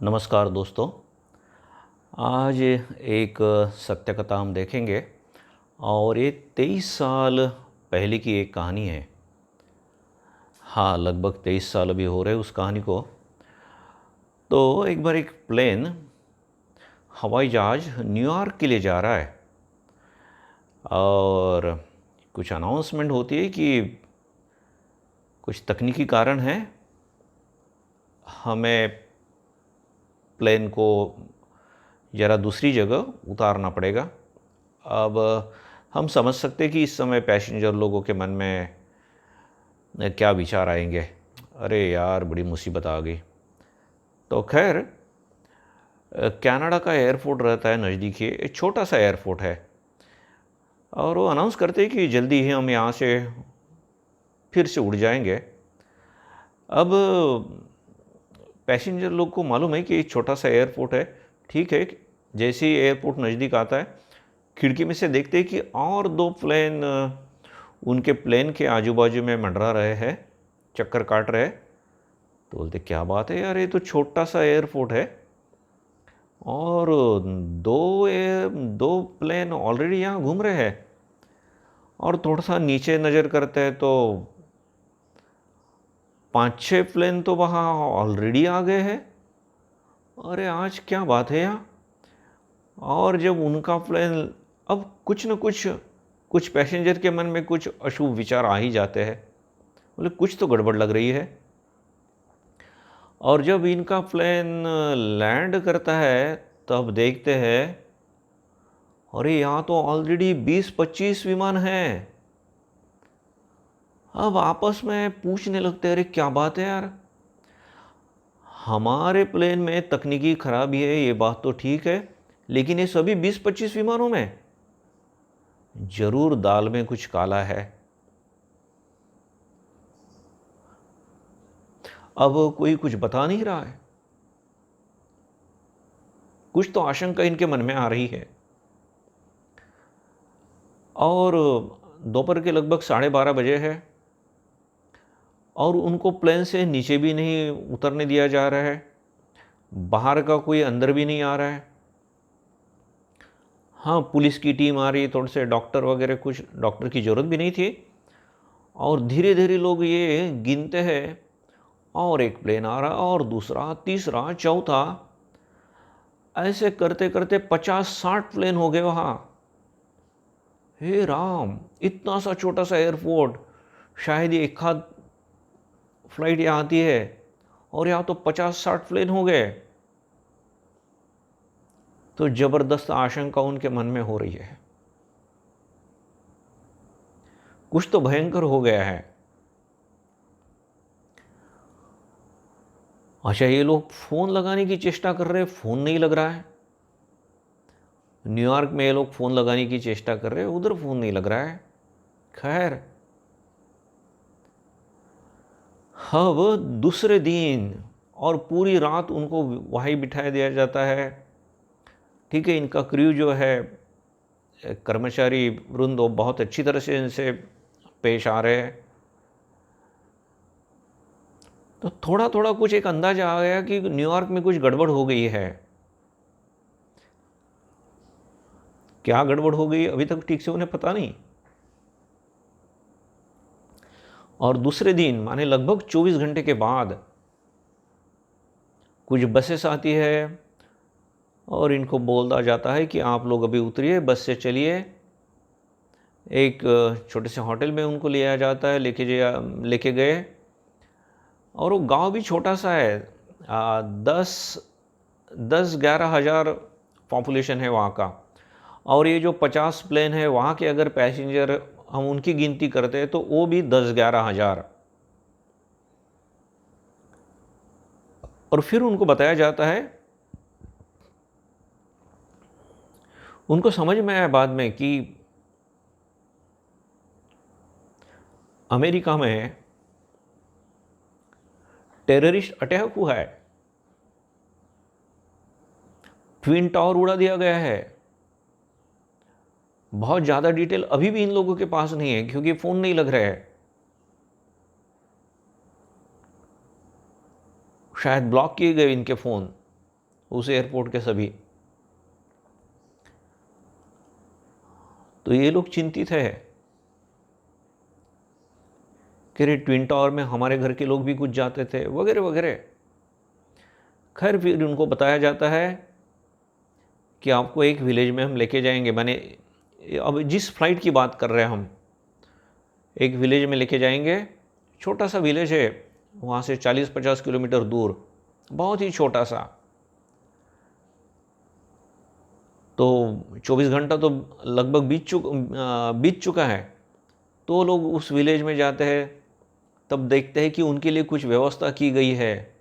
नमस्कार दोस्तों। आज एक सत्य कथा हम देखेंगे और ये 23 साल पहले की एक कहानी है। हाँ, लगभग 23 साल अभी हो रहे उस कहानी को। तो एक बार एक प्लेन हवाई जहाज़ न्यूयॉर्क के लिए जा रहा है और कुछ अनाउंसमेंट होती है कि कुछ तकनीकी कारण है, हमें प्लेन को ज़रा दूसरी जगह उतारना पड़ेगा। अब हम समझ सकते हैं कि इस समय पैसेंजर लोगों के मन में क्या विचार आएंगे। अरे यार, बड़ी मुसीबत आ गई। तो खैर, कनाडा का एयरपोर्ट रहता है नज़दीक ही, एक छोटा सा एयरपोर्ट है और वो अनाउंस करते हैं कि जल्दी ही हम यहाँ से फिर से उड़ जाएंगे। अब पैसेंजर लोग को मालूम है कि एक छोटा सा एयरपोर्ट है, ठीक है। जैसे ही एयरपोर्ट नज़दीक आता है, खिड़की में से देखते हैं कि और दो प्लेन उनके प्लेन के आजू बाजू में मंडरा रहे हैं, चक्कर काट रहे। तो बोलते क्या बात है यार, ये तो छोटा सा एयरपोर्ट है और दो प्लेन ऑलरेडी यहाँ घूम रहे हैं। और थोड़ा सा नीचे नज़र करते हैं तो 5-6 प्लेन तो वहाँ ऑलरेडी आ गए हैं। अरे आज क्या बात है यहाँ। और जब उनका प्लेन, अब कुछ न कुछ पैसेंजर के मन में कुछ अशुभ विचार आ ही जाते हैं। बोले कुछ तो गड़बड़ लग रही है। और जब इनका प्लेन लैंड करता है तब देखते हैं, अरे यहाँ तो ऑलरेडी 20-25 विमान हैं। अब आपस में पूछने लगते हैं, अरे क्या बात है यार, हमारे प्लेन में तकनीकी खराबी है, ये बात तो ठीक है, लेकिन ये सभी 20-25 विमानों में जरूर दाल में कुछ काला है। अब कोई कुछ बता नहीं रहा है। कुछ तो आशंका इनके मन में आ रही है। और दोपहर के लगभग 12:30 बजे है और उनको प्लेन से नीचे भी नहीं उतरने दिया जा रहा है, बाहर का कोई अंदर भी नहीं आ रहा है। हाँ, पुलिस की टीम आ रही, थोड़े से डॉक्टर वगैरह, कुछ डॉक्टर की ज़रूरत भी नहीं थी। और धीरे धीरे लोग ये गिनते हैं, और एक प्लेन आ रहा और दूसरा, तीसरा, चौथा, ऐसे करते करते 50-60 प्लेन हो गए वहाँ। हे राम, इतना सा छोटा सा एयरपोर्ट, शायद ये एक आध फ्लाइट यहाँ आती है और यहाँ तो 50-60 प्लेन हो गए। तो जबरदस्त आशंका उनके मन में हो रही है, कुछ तो भयंकर हो गया है। अच्छा, ये लोग फ़ोन लगाने की चेष्टा कर रहे हैं, फ़ोन नहीं लग रहा है। न्यूयॉर्क में ये लोग फ़ोन लगाने की चेष्टा कर रहे हैं, उधर फ़ोन नहीं लग रहा है। खैर, अब दूसरे दिन और पूरी रात उनको वहीं बिठाया दिया जाता है, ठीक है। इनका क्रू जो है, कर्मचारी वृंद, वो बहुत अच्छी तरह से इनसे पेश आ रहे हैं। तो थोड़ा थोड़ा कुछ एक अंदाजा आ गया कि न्यूयॉर्क में कुछ गड़बड़ हो गई है। क्या गड़बड़ हो गई अभी तक ठीक से उन्हें पता नहीं। और दूसरे दिन, माने लगभग 24 घंटे के बाद, कुछ बसेस आती है और इनको बोला जाता है कि आप लोग अभी उतरिए, बस से चलिए। एक छोटे से होटल में उनको लिया जाता है, लेके गए। और वो गांव भी छोटा सा है, 10-11 हज़ार पॉपुलेशन है वहाँ का। और ये जो 50 प्लेन है, वहाँ के अगर पैसेंजर हम उनकी गिनती करते हैं तो वो भी 10-11 हज़ार। और फिर उनको बताया जाता है, उनको समझ में आया बाद में कि अमेरिका में टेररिस्ट अटैक हुआ है, ट्विन टावर उड़ा दिया गया है। बहुत ज़्यादा डिटेल अभी भी इन लोगों के पास नहीं है क्योंकि फ़ोन नहीं लग रहा है। शायद ब्लॉक किए गए इनके फ़ोन। उस एयरपोर्ट के सभी। तो ये लोग चिंतित है कि अरे ट्विन टावर में हमारे घर के लोग भी कुछ जाते थे वगैरह वगैरह। खैर फिर उनको बताया जाता है कि आपको एक विलेज में हम लेके जाएंगे, माने अब जिस फ्लाइट की बात कर रहे हैं हम, एक विलेज में लेके जाएंगे। छोटा सा विलेज है, वहाँ से 40-50 किलोमीटर दूर, बहुत ही छोटा सा। तो 24 घंटा तो लगभग बीत चुका है। तो लोग उस विलेज में जाते हैं, तब देखते हैं कि उनके लिए कुछ व्यवस्था की गई है।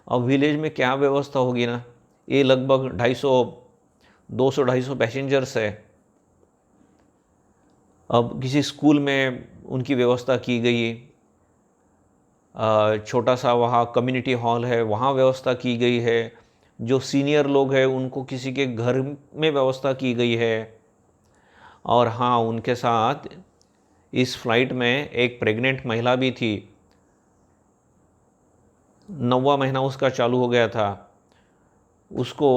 अब विलेज में क्या व्यवस्था होगी ना, ये लगभग 200-250 पैसेंजर्स है। अब किसी स्कूल में उनकी व्यवस्था की गई, छोटा सा वहाँ कम्युनिटी हॉल है, वहाँ व्यवस्था की गई है। जो सीनियर लोग हैं उनको किसी के घर में व्यवस्था की गई है। और हाँ, उनके साथ इस फ्लाइट में एक प्रेग्नेंट महिला भी थी, 9वां महीना उसका चालू हो गया था। उसको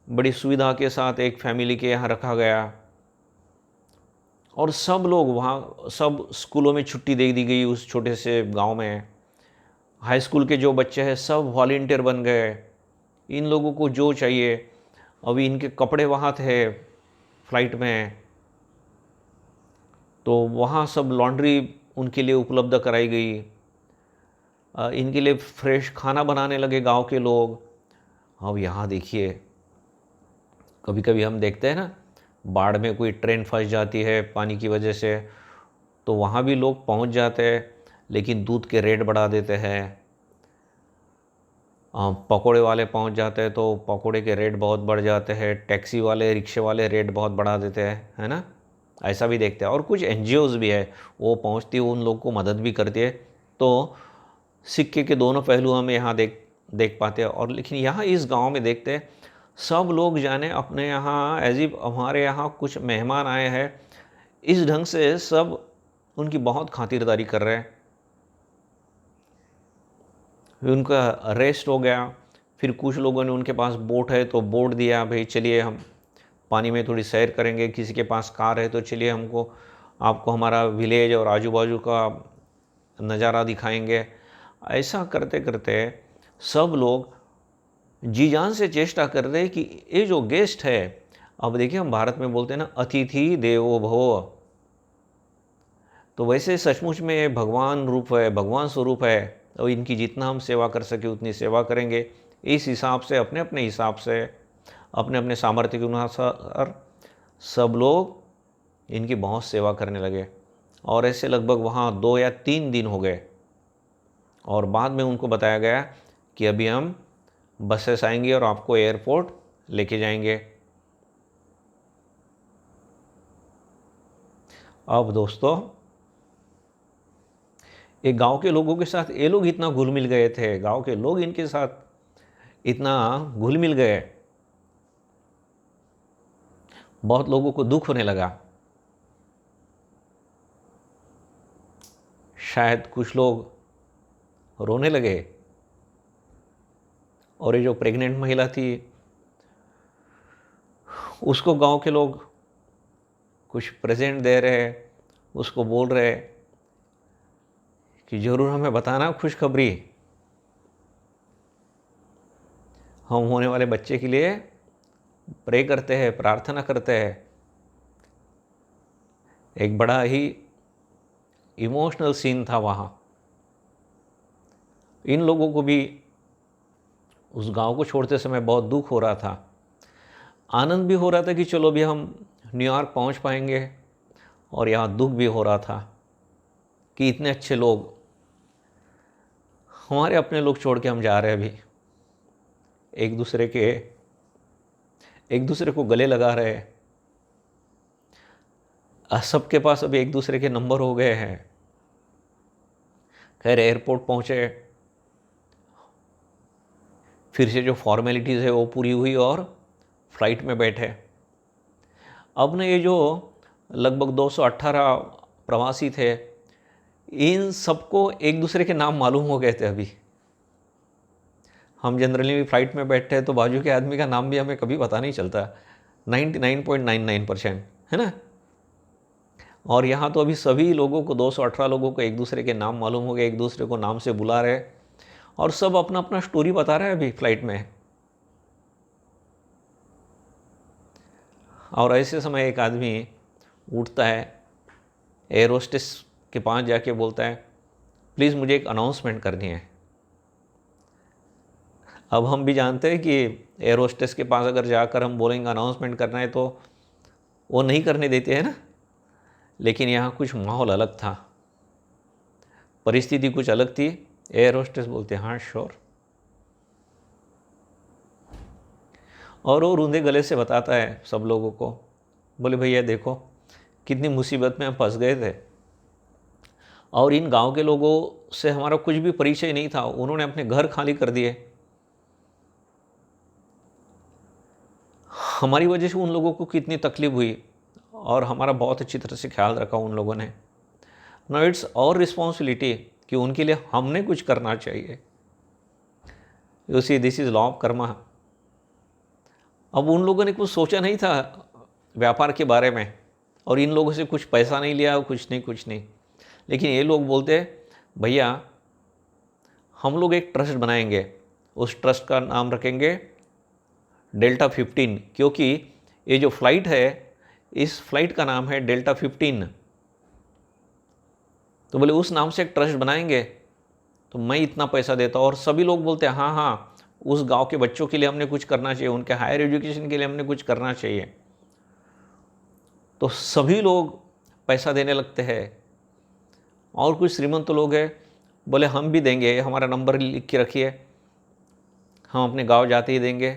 बड़ी सुविधा के साथ एक फैमिली के यहाँ रखा गया। और सब लोग वहाँ, सब स्कूलों में छुट्टी दे दी गई उस छोटे से गांव में। हाई स्कूल के जो बच्चे हैं सब वॉलेंटियर बन गए। इन लोगों को जो चाहिए, अभी इनके कपड़े वहाँ थे फ्लाइट में, तो वहाँ सब लॉन्ड्री उनके लिए उपलब्ध कराई गई। इनके लिए फ्रेश खाना बनाने लगे गांव के लोग। अब यहाँ देखिए, कभी कभी हम देखते हैं ना, बाढ़ में कोई ट्रेन फंस जाती है पानी की वजह से, तो वहाँ भी लोग पहुँच जाते हैं, लेकिन दूध के रेट बढ़ा देते हैं। पकोड़े वाले पहुँच जाते हैं तो पकोड़े के रेट बहुत बढ़ जाते हैं। टैक्सी वाले, रिक्शे वाले रेट बहुत बढ़ा देते हैं, है ना। ऐसा भी देखते हैं। और कुछ एनजीओज़ भी है, वो पहुँचती है, उन लोग को मदद भी करती है। तो सिक्के के दोनों पहलू हम यहाँ देख पाते हैं। और लेकिन यहाँ इस गांव में देखते हैं, सब लोग जाने अपने यहाँ एज इफ हमारे यहाँ कुछ मेहमान आए हैं, इस ढंग से सब उनकी बहुत खातिरदारी कर रहे हैं। फिर उनका रेस्ट हो गया। फिर कुछ लोगों ने, उनके पास बोट है तो बोट दिया, भाई चलिए हम पानी में थोड़ी सैर करेंगे। किसी के पास कार है तो चलिए आपको हमारा विलेज और आजू बाजू का नज़ारा दिखाएंगे। ऐसा करते करते सब लोग जी जान से चेष्टा कर रहे हैं कि ये जो गेस्ट है, अब देखिए हम भारत में बोलते हैं ना, अतिथि देवो भव। तो वैसे सचमुच में ये भगवान रूप है, भगवान स्वरूप है। और इनकी जितना हम सेवा कर सके उतनी सेवा करेंगे। इस हिसाब से, अपने अपने हिसाब से, अपने अपने सामर्थ्य के अनुसार सब लोग इनकी बहुत सेवा करने लगे। और ऐसे लगभग वहाँ 2 या 3 दिन हो गए। और बाद में उनको बताया गया कि अभी हम बसेस आएंगी और आपको एयरपोर्ट लेके जाएंगे। अब दोस्तों, एक गांव के लोगों के साथ ये लोग इतना घुल मिल गए थे, गांव के लोग इनके साथ इतना घुल मिल गए, बहुत लोगों को दुख होने लगा। शायद कुछ लोग रोने लगे। और ये जो प्रेग्नेंट महिला थी, उसको गांव के लोग कुछ प्रेजेंट दे रहे, उसको बोल रहे कि ज़रूर हमें बताना खुशखबरी, हम होने वाले बच्चे के लिए प्रे करते हैं, प्रार्थना करते हैं। एक बड़ा ही इमोशनल सीन था वहाँ। इन लोगों को भी उस गांव को छोड़ते समय बहुत दुख हो रहा था। आनंद भी हो रहा था कि चलो अभी हम न्यूयॉर्क पहुँच पाएंगे, और यहाँ दुख भी हो रहा था कि इतने अच्छे लोग, हमारे अपने लोग छोड़ के हम जा रहे हैं अभी। एक दूसरे को गले लगा रहे। सबके पास अभी एक दूसरे के नंबर हो गए हैं। खैर एयरपोर्ट पहुँचे, फिर से जो फॉर्मेलिटीज़ है वो पूरी हुई और फ्लाइट में बैठे। अब ना ये जो लगभग 218 प्रवासी थे, इन सबको एक दूसरे के नाम मालूम हो गए थे अभी। हम जनरली भी फ्लाइट में बैठते हैं तो बाजू के आदमी का नाम भी हमें कभी पता नहीं चलता, 99.99%, है ना। और यहाँ तो अभी सभी लोगों को, 218 लोगों को एक दूसरे के नाम मालूम हो गए, एक दूसरे को नाम से बुला रहे, और सब अपना अपना स्टोरी बता रहे हैं अभी फ्लाइट में। और ऐसे समय एक आदमी उठता है, एयर होस्टेस के पास जाके बोलता है, प्लीज़ मुझे एक अनाउंसमेंट करनी है। अब हम भी जानते हैं कि एयर होस्टेस के पास अगर जाकर हम बोलेंगे अनाउंसमेंट करना है तो वो नहीं करने देते हैं ना। लेकिन यहाँ कुछ माहौल अलग था, परिस्थिति कुछ अलग थी। एयर होस्टेस बोलते हैं हाँ श्योर, और वो रूंधे गले से बताता है सब लोगों को, बोले भैया देखो कितनी मुसीबत में हम फंस गए थे, और इन गांव के लोगों से हमारा कुछ भी परिचय नहीं था, उन्होंने अपने घर खाली कर दिए, हमारी वजह से उन लोगों को कितनी तकलीफ हुई, और हमारा बहुत अच्छी तरह से ख्याल रखा उन लोगों ने। नाउ इट्स और रिस्पॉन्सिबिलिटी कि उनके लिए हमने कुछ करना चाहिए। You see, this is law of karma. अब उन लोगों ने कुछ सोचा नहीं था व्यापार के बारे में, और इन लोगों से कुछ पैसा नहीं लिया, कुछ नहीं। लेकिन ये लोग बोलते भैया हम लोग एक ट्रस्ट बनाएंगे, उस ट्रस्ट का नाम रखेंगे डेल्टा 15, क्योंकि ये जो फ्लाइट है इस फ्लाइट का नाम है डेल्टा 15। तो बोले उस नाम से एक ट्रस्ट बनाएंगे तो मैं इतना पैसा देता हूँ। और सभी लोग बोलते हैं हाँ हाँ, उस गांव के बच्चों के लिए हमने कुछ करना चाहिए, उनके हायर एजुकेशन के लिए हमने कुछ करना चाहिए। तो सभी लोग पैसा देने लगते हैं। और कुछ श्रीमंत लोग हैं, बोले हम भी देंगे, हमारा नंबर लिख के रखिए, हम अपने गांव जाते ही देंगे।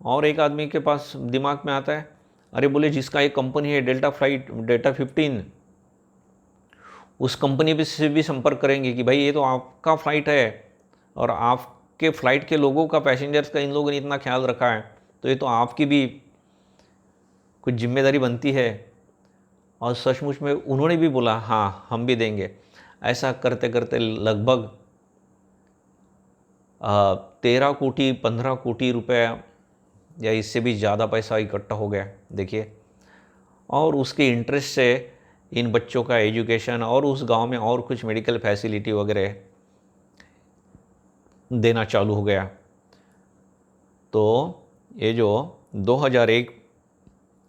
और एक आदमी के पास दिमाग में आता है, अरे बोले जिसका एक कंपनी है डेल्टा 15, उस कंपनी से भी संपर्क करेंगे कि भाई ये तो आपका फ़्लाइट है, और आपके फ़्लाइट के लोगों का, पैसेंजर्स का इन लोगों ने इतना ख्याल रखा है, तो ये तो आपकी भी कुछ जिम्मेदारी बनती है। और सचमुच में उन्होंने भी बोला हाँ हम भी देंगे। ऐसा करते करते लगभग 13 कोटी 15 कोटी रुपए या इससे भी ज़्यादा पैसा इकट्ठा हो गया, देखिए। और उसके इंटरेस्ट से इन बच्चों का एजुकेशन और उस गांव में और कुछ मेडिकल फैसिलिटी वगैरह देना चालू हो गया। तो ये जो 2001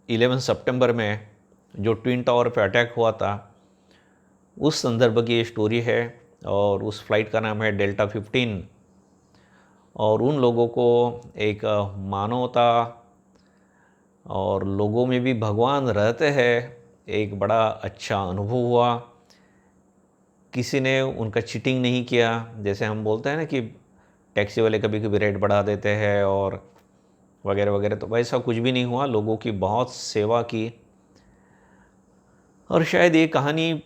11 सितंबर में जो ट्विन टावर पे अटैक हुआ था, उस संदर्भ की ये स्टोरी है, और उस फ्लाइट का नाम है डेल्टा 15। और उन लोगों को एक मानवता और लोगों में भी भगवान रहते हैं, एक बड़ा अच्छा अनुभव हुआ। किसी ने उनका चीटिंग नहीं किया, जैसे हम बोलते हैं ना कि टैक्सी वाले कभी कभी रेट बढ़ा देते हैं और वगैरह वगैरह, तो वैसा कुछ भी नहीं हुआ। लोगों की बहुत सेवा की, और शायद ये कहानी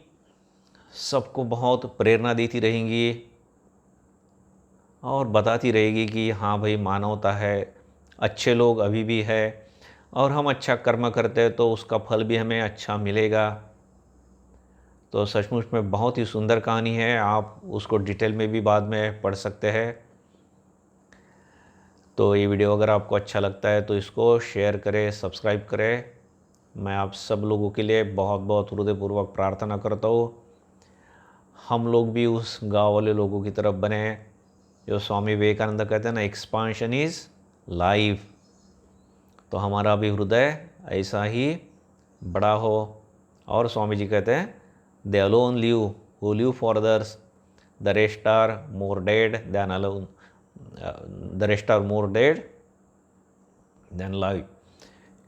सबको बहुत प्रेरणा देती रहेंगी और बताती रहेगी कि हाँ भाई मानवता है, अच्छे लोग अभी भी है, और हम अच्छा कर्म करते हैं तो उसका फल भी हमें अच्छा मिलेगा। तो सचमुच में बहुत ही सुंदर कहानी है, आप उसको डिटेल में भी बाद में पढ़ सकते हैं। तो ये वीडियो अगर आपको अच्छा लगता है तो इसको शेयर करें, सब्सक्राइब करें। मैं आप सब लोगों के लिए बहुत बहुत हृदयपूर्वक प्रार्थना करता हूँ, हम लोग भी उस गाँव वाले लोगों की तरफ बने, जो स्वामी विवेकानंद कहते हैं ना, एक्सपांशन इज़ लाइफ। तो हमारा भी हृदय ऐसा ही बड़ा हो। और स्वामी जी कहते हैं they alone live who live for others, the rest are more dead than alone, the rest are more dead than live.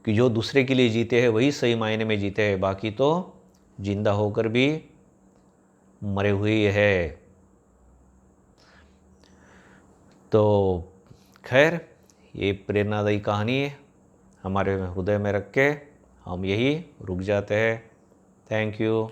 कि जो दूसरे के लिए जीते हैं वही सही मायने में जीते हैं, बाकी तो जिंदा होकर भी मरे हुए है। तो खैर, ये प्रेरणादायी कहानी हमारे हृदय में रख के हम यही रुक जाते हैं। Thank you.